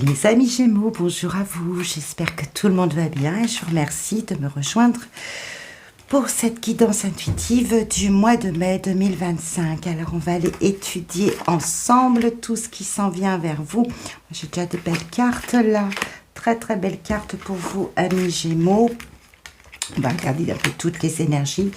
Les amis Gémeaux, bonjour à vous, j'espère que tout le monde va bien et je vous remercie de me rejoindre pour cette guidance intuitive du mois de mai 2025. Alors on va aller étudier ensemble tout ce qui s'en vient vers vous. J'ai déjà des belles cartes là, très belles cartes pour vous amis Gémeaux. On va regarder un peu toutes les énergies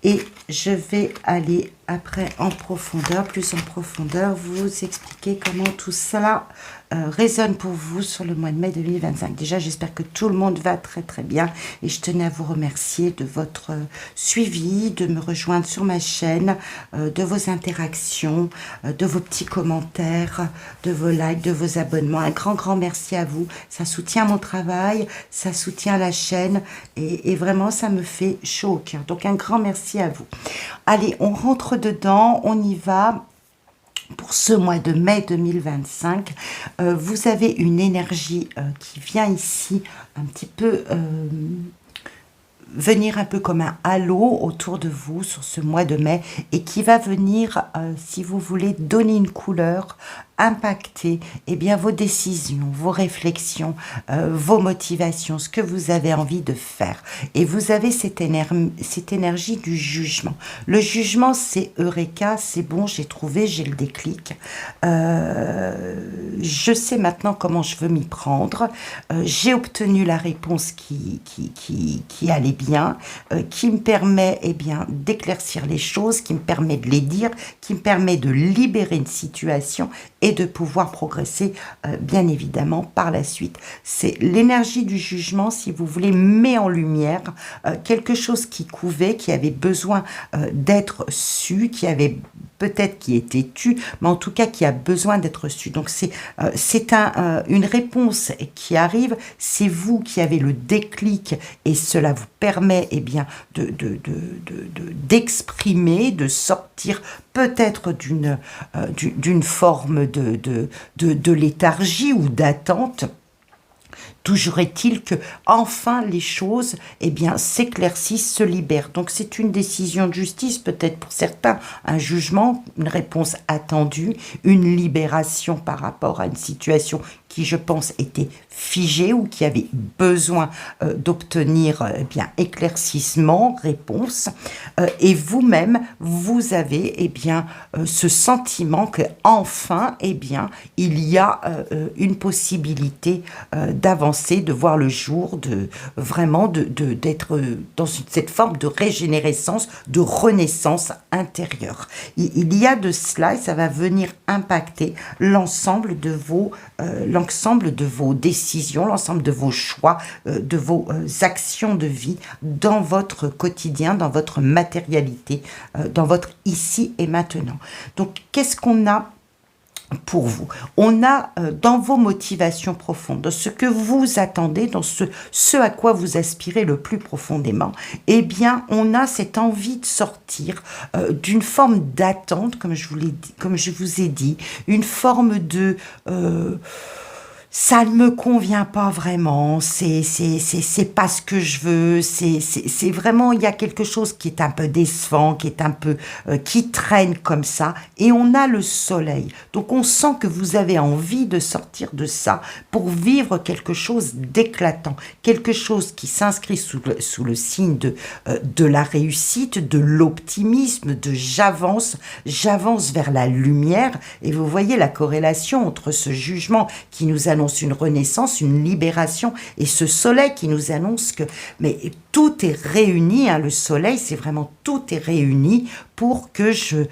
et je vais aller après en profondeur, plus en profondeur, vous expliquer comment tout cela résonne pour vous sur le mois de mai 2025. Déjà, j'espère que tout le monde va très bien et je tenais à vous remercier de votre suivi, de me rejoindre sur ma chaîne, de vos interactions, de vos petits commentaires, de vos likes, de vos abonnements. Un grand merci à vous. Ça soutient mon travail, ça soutient la chaîne et vraiment, ça me fait chaud au cœur. Donc, un grand merci à vous. Allez, on rentre dedans, on y va. Pour ce mois de mai 2025, vous avez une énergie qui vient ici un petit peu venir un peu comme un halo autour de vous sur ce mois de mai et qui va venir, si vous voulez, donner une couleur, impacter bien, vos décisions, vos réflexions, vos motivations, ce que vous avez envie de faire. Et vous avez cette énergie du jugement. Le jugement, c'est Eureka, c'est bon, j'ai trouvé, j'ai le déclic. Je sais maintenant comment je veux m'y prendre. J'ai obtenu la réponse qui allait bien, qui me permet bien, d'éclaircir les choses, qui me permet de les dire, qui me permet de libérer une situation et de pouvoir progresser, bien évidemment, par la suite. C'est l'énergie du jugement, si vous voulez, met en lumière quelque chose qui couvait, qui avait besoin d'être su, qui avait peut-être qui était tu, mais en tout cas qui a besoin d'être su. Donc c'est une réponse qui arrive, c'est vous qui avez le déclic et cela vous permet bien d'exprimer, de sortir peut-être d'une forme de léthargie ou d'attente. Toujours est-il que enfin les choses s'éclaircissent, se libèrent. Donc c'est une décision de justice, peut-être pour certains, un jugement, une réponse attendue, une libération par rapport à une situation qui, je pense, était figée ou qui avait besoin d'obtenir éclaircissement, réponse. Et vous-même, vous avez ce sentiment que enfin il y a une possibilité d'avancer, de voir le jour, d'être dans cette forme de régénérescence, de renaissance intérieure. Il y a de cela et ça va venir impacter l'ensemble de vos décisions, l'ensemble de vos choix, de vos actions de vie dans votre quotidien, dans votre matérialité, dans votre ici et maintenant. Donc, qu'est-ce qu'on a pour vous? On a dans vos motivations profondes, dans ce que vous attendez, dans ce à quoi vous aspirez le plus profondément, on a cette envie de sortir d'une forme d'attente, comme je vous ai dit, une forme de ça ne me convient pas vraiment, c'est pas ce que je veux, c'est vraiment, il y a quelque chose qui est un peu décevant, qui est un peu, qui traîne comme ça, et on a le soleil. Donc on sent que vous avez envie de sortir de ça pour vivre quelque chose d'éclatant, quelque chose qui s'inscrit sous le signe de la réussite, de l'optimisme, de j'avance vers la lumière, et vous voyez la corrélation entre ce jugement qui nous annonce une renaissance, une libération, et ce soleil qui nous annonce que tout est réuni, le soleil, c'est vraiment tout est réuni pour que je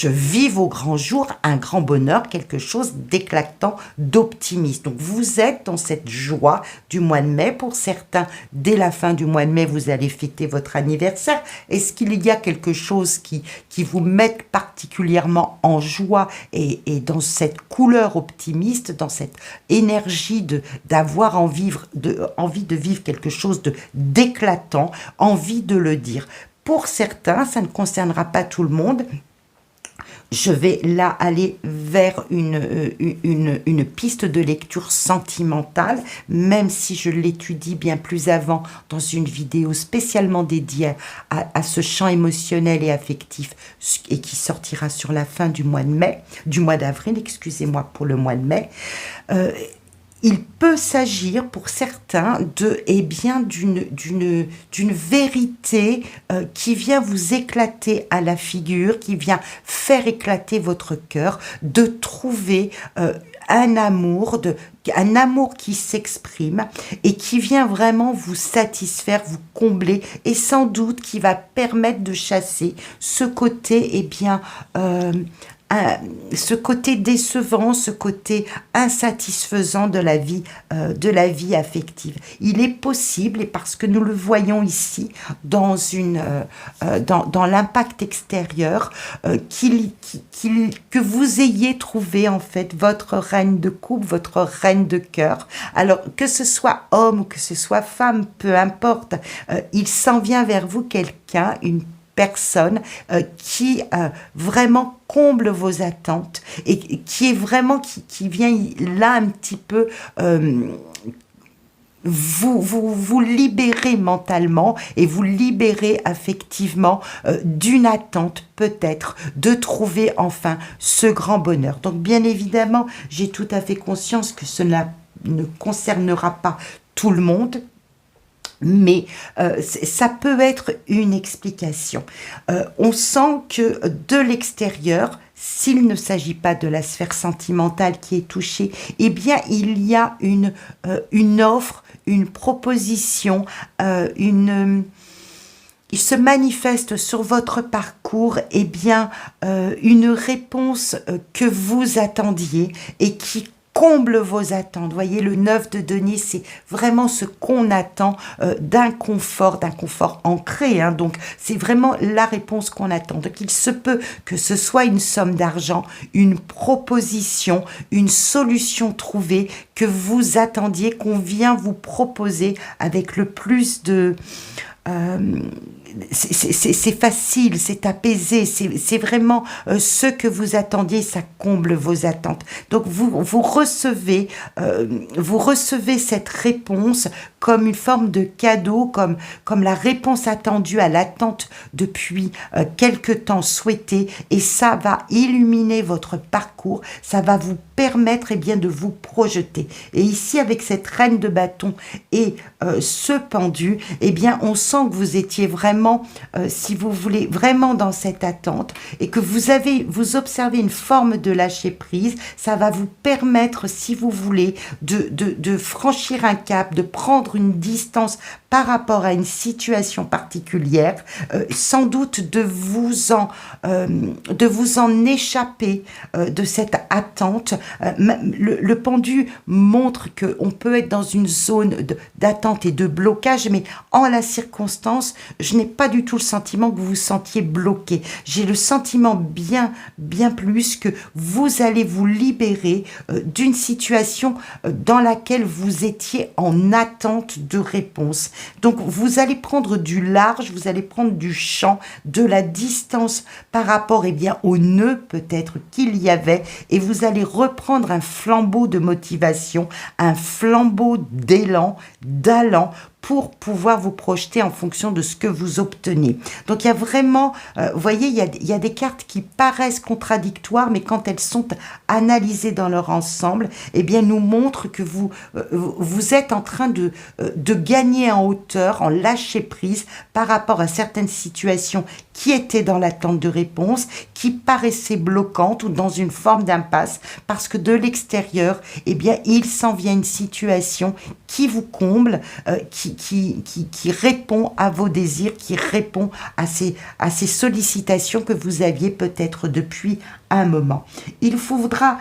vive au grand jour un grand bonheur, quelque chose d'éclatant, d'optimiste. Donc vous êtes dans cette joie du mois de mai. Pour certains, dès la fin du mois de mai, vous allez fêter votre anniversaire. Est-ce qu'il y a quelque chose qui vous met particulièrement en joie et dans cette couleur optimiste, dans cette énergie d'avoir envie de vivre quelque chose d'éclatant, envie de le dire? Pour certains, ça ne concernera pas tout le monde. Je vais là aller vers une piste de lecture sentimentale, même si je l'étudie bien plus avant dans une vidéo spécialement dédiée à ce champ émotionnel et affectif et qui sortira sur la fin du mois de mai, du mois d'avril, excusez-moi pour le mois de mai. Il peut s'agir pour certains d'une vérité qui vient vous éclater à la figure, qui vient faire éclater votre cœur, de trouver un amour qui s'exprime et qui vient vraiment vous satisfaire, vous combler et sans doute qui va permettre de chasser ce côté, ce côté décevant, ce côté insatisfaisant de la vie affective. Il est possible, et parce que nous le voyons ici dans l'impact extérieur, que vous ayez trouvé en fait votre reine de coupe, votre reine de cœur. Alors que ce soit homme ou que ce soit femme, peu importe, il s'en vient vers vous quelqu'un, une personne qui vraiment comble vos attentes et qui est vraiment qui vient là un petit peu vous libérer mentalement et vous libérer affectivement d'une attente peut-être de trouver enfin ce grand bonheur. Donc bien évidemment, j'ai tout à fait conscience que cela ne concernera pas tout le monde, mais ça peut être une explication. On sent que de l'extérieur, s'il ne s'agit pas de la sphère sentimentale qui est touchée, eh bien il y a une offre, une proposition, il se manifeste sur votre parcours une réponse que vous attendiez et qui comble vos attentes. Vous voyez, le 9 de denier, c'est vraiment ce qu'on attend d'un confort ancré. Donc, c'est vraiment la réponse qu'on attend. Donc, il se peut que ce soit une somme d'argent, une proposition, une solution trouvée que vous attendiez, qu'on vient vous proposer avec le plus de... c'est facile, c'est apaisé, c'est vraiment ce que vous attendiez, ça comble vos attentes. Donc vous recevez cette réponse comme une forme de cadeau, comme la réponse attendue à l'attente depuis quelque temps souhaitée, et ça va illuminer votre parcours, ça va vous permettre de vous projeter. Et ici, avec cette reine de bâton et ce pendu, on sent que vous étiez vraiment, si vous voulez, vraiment dans cette attente et que vous observez une forme de lâcher prise. Ça va vous permettre, si vous voulez, de franchir un cap, de prendre une distance par rapport à une situation particulière, sans doute de vous en échapper de cette attente. Le pendu montre qu'on peut être dans une zone d'attente et de blocage, mais en la circonstance, je n'ai pas du tout le sentiment que vous vous sentiez bloqué. J'ai le sentiment bien plus que vous allez vous libérer d'une situation dans laquelle vous étiez en attente de réponse. Donc, vous allez prendre du large, vous allez prendre du champ, de la distance par rapport au nœud peut-être qu'il y avait, et vous allez reprendre un flambeau de motivation, un flambeau d'allant pour pouvoir vous projeter en fonction de ce que vous obtenez. Donc il y a vraiment, vous voyez, il y a des cartes qui paraissent contradictoires, mais quand elles sont analysées dans leur ensemble, nous montrent que vous êtes en train de gagner en hauteur, en lâcher prise par rapport à certaines situations qui étaient dans l'attente de réponse, qui paraissaient bloquantes ou dans une forme d'impasse, parce que de l'extérieur, il s'en vient une situation qui vous comble, qui répond à vos désirs, qui répond à ces sollicitations que vous aviez peut-être depuis un moment. Il faudra,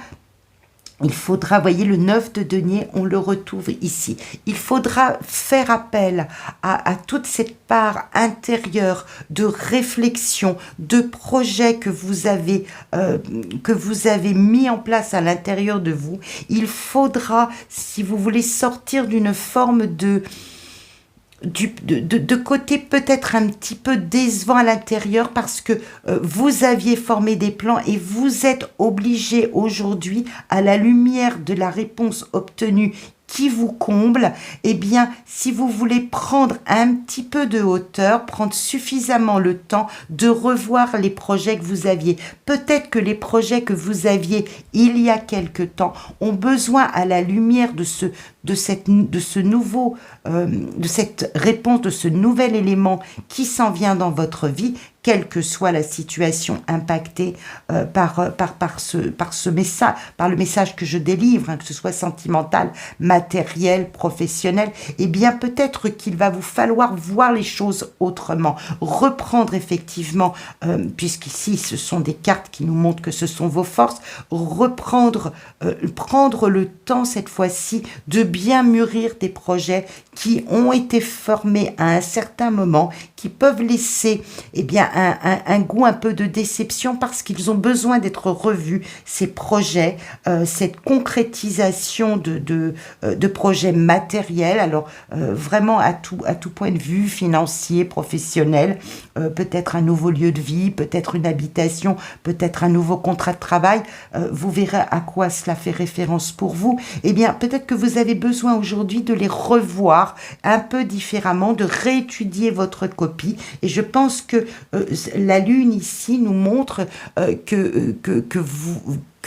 voyez, le 9 de denier, on le retrouve ici. Il faudra faire appel à toute cette part intérieure de réflexion, de projet que vous avez mis en place à l'intérieur de vous. Il faudra, si vous voulez, sortir d'une forme de côté peut-être un petit peu décevant à l'intérieur parce que vous aviez formé des plans et vous êtes obligé aujourd'hui, à la lumière de la réponse obtenue qui vous comble, eh bien, si vous voulez prendre un petit peu de hauteur, prendre suffisamment le temps de revoir les projets que vous aviez. Peut-être que les projets que vous aviez il y a quelque temps ont besoin, à la lumière de cette réponse, de ce nouvel élément qui s'en vient dans votre vie, quelle que soit la situation impactée par ce message, par le message que je délivre, que ce soit sentimental, matériel, professionnel, eh bien peut-être qu'il va vous falloir voir les choses autrement, reprendre effectivement, puisqu'ici ce sont des cartes qui nous montrent que ce sont vos forces, prendre le temps cette fois-ci de bien mûrir des projets qui ont été formés à un certain moment, qui peuvent laisser un goût un peu de déception parce qu'ils ont besoin d'être revus, ces projets, cette concrétisation de projets matériels, alors vraiment à tout point de vue, financier, professionnel, peut-être un nouveau lieu de vie, peut-être une habitation, peut-être un nouveau contrat de travail, vous verrez à quoi cela fait référence pour vous. Eh bien, peut-être que vous avez besoin aujourd'hui de les revoir un peu différemment, de réétudier votre copie. Et je pense que la Lune ici nous montre que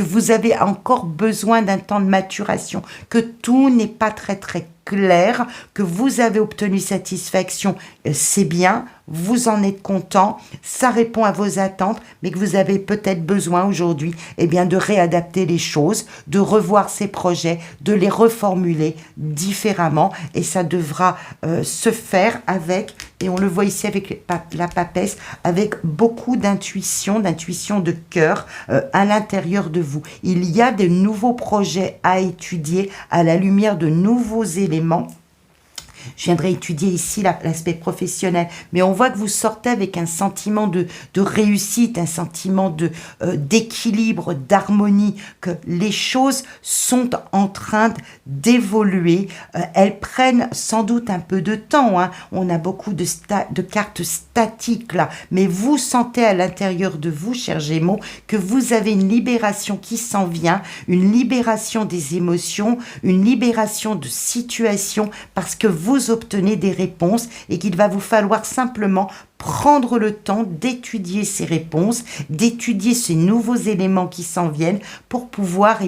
vous avez encore besoin d'un temps de maturation, que tout n'est pas très très clair, que vous avez obtenu satisfaction, c'est bien, vous en êtes content, ça répond à vos attentes, mais que vous avez peut-être besoin aujourd'hui de réadapter les choses, de revoir ces projets, de les reformuler différemment, et ça devra se faire avec, et on le voit ici avec la papesse, avec beaucoup d'intuition de cœur à l'intérieur de vous. Il y a de nouveaux projets à étudier à la lumière de nouveaux éléments. Je viendrai étudier ici l'aspect professionnel, mais on voit que vous sortez avec un sentiment de réussite, un sentiment d'équilibre, d'harmonie, que les choses sont en train d'évoluer. Elles prennent sans doute un peu de temps, hein. On a beaucoup de cartes statiques là, mais vous sentez à l'intérieur de vous, chers Gémeaux, que vous avez une libération qui s'en vient, une libération des émotions, une libération de situations, parce que vous obtenez des réponses et qu'il va vous falloir simplement prendre le temps d'étudier ces réponses, d'étudier ces nouveaux éléments qui s'en viennent pour pouvoir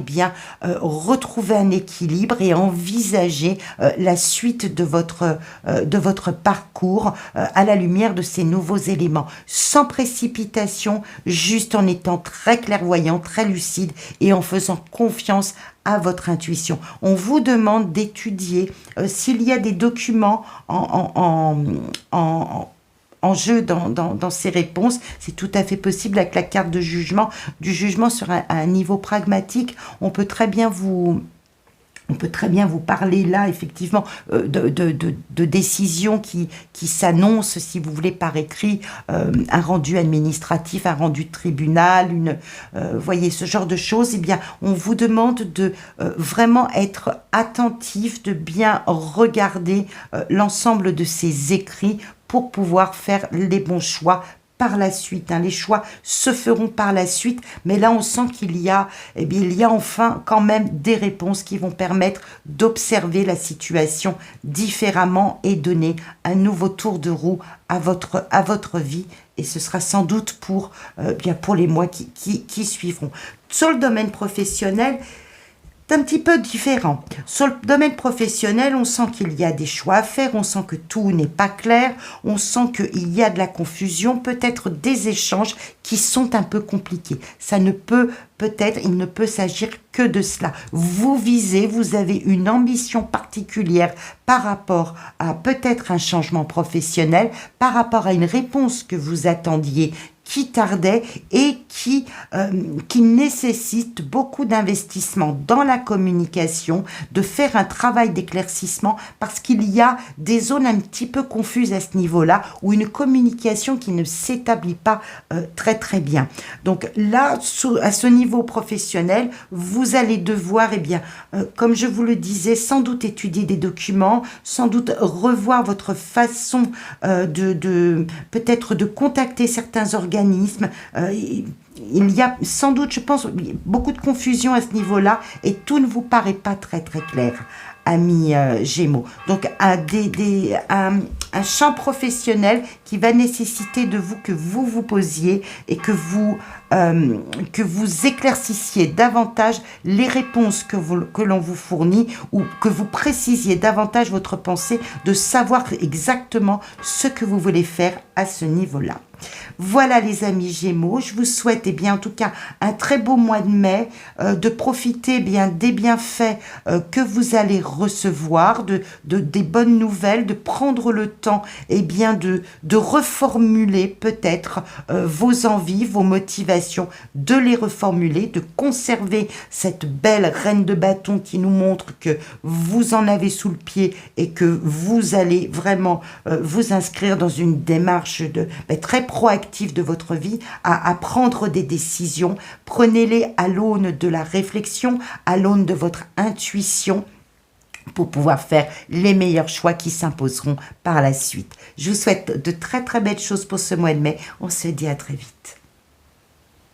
retrouver un équilibre et envisager la suite de votre parcours à la lumière de ces nouveaux éléments, sans précipitation, juste en étant très clairvoyant, très lucide et en faisant confiance à votre intuition. On vous demande d'étudier s'il y a des documents en jeu dans ces réponses. C'est tout à fait possible avec la carte du jugement sur un niveau pragmatique. On peut très bien vous parler là, effectivement, de décisions qui s'annoncent, si vous voulez, par écrit, un rendu administratif, un rendu de tribunal, voyez, ce genre de choses. Eh bien, on vous demande de vraiment être attentif, de bien regarder l'ensemble de ces écrits pour pouvoir faire les bons choix par la suite. Les choix se feront par la suite, mais là on sent qu'il y a enfin quand même des réponses qui vont permettre d'observer la situation différemment et donner un nouveau tour de roue à votre vie, et ce sera sans doute pour les mois qui suivront. Sur le domaine professionnel, un petit peu différent. Sur le domaine professionnel, on sent qu'il y a des choix à faire, on sent que tout n'est pas clair, on sent qu'il y a de la confusion, peut-être des échanges qui sont un peu compliqués. Il ne peut s'agir que de cela. Vous visez, vous avez une ambition particulière par rapport à peut-être un changement professionnel, par rapport à une réponse que vous attendiez qui tardaient et qui nécessitent beaucoup d'investissement dans la communication, de faire un travail d'éclaircissement parce qu'il y a des zones un petit peu confuses à ce niveau-là ou une communication qui ne s'établit pas très très bien. Donc là, à ce niveau professionnel, vous allez devoir, eh bien, comme je vous le disais, sans doute étudier des documents, sans doute revoir votre façon peut-être de contacter certains organismes. Il y a sans doute, je pense, beaucoup de confusion à ce niveau-là et tout ne vous paraît pas très très clair, amis Gémeaux. Donc un champ professionnel qui va nécessiter de vous que vous vous posiez et que vous éclaircissiez davantage les réponses que l'on vous fournit ou que vous précisiez davantage votre pensée, de savoir exactement ce que vous voulez faire à ce niveau-là. Voilà les amis Gémeaux, je vous souhaite en tout cas un très beau mois de mai, de profiter des bienfaits que vous allez recevoir, des bonnes nouvelles, de prendre le temps de reformuler peut-être vos envies, vos motivations, de les reformuler, de conserver cette belle reine de bâton qui nous montre que vous en avez sous le pied et que vous allez vraiment vous inscrire dans une démarche très proactive de votre vie, à prendre des décisions. Prenez-les à l'aune de la réflexion, à l'aune de votre intuition, pour pouvoir faire les meilleurs choix qui s'imposeront par la suite. Je vous souhaite de très très belles choses pour ce mois de mai. On se dit à très vite.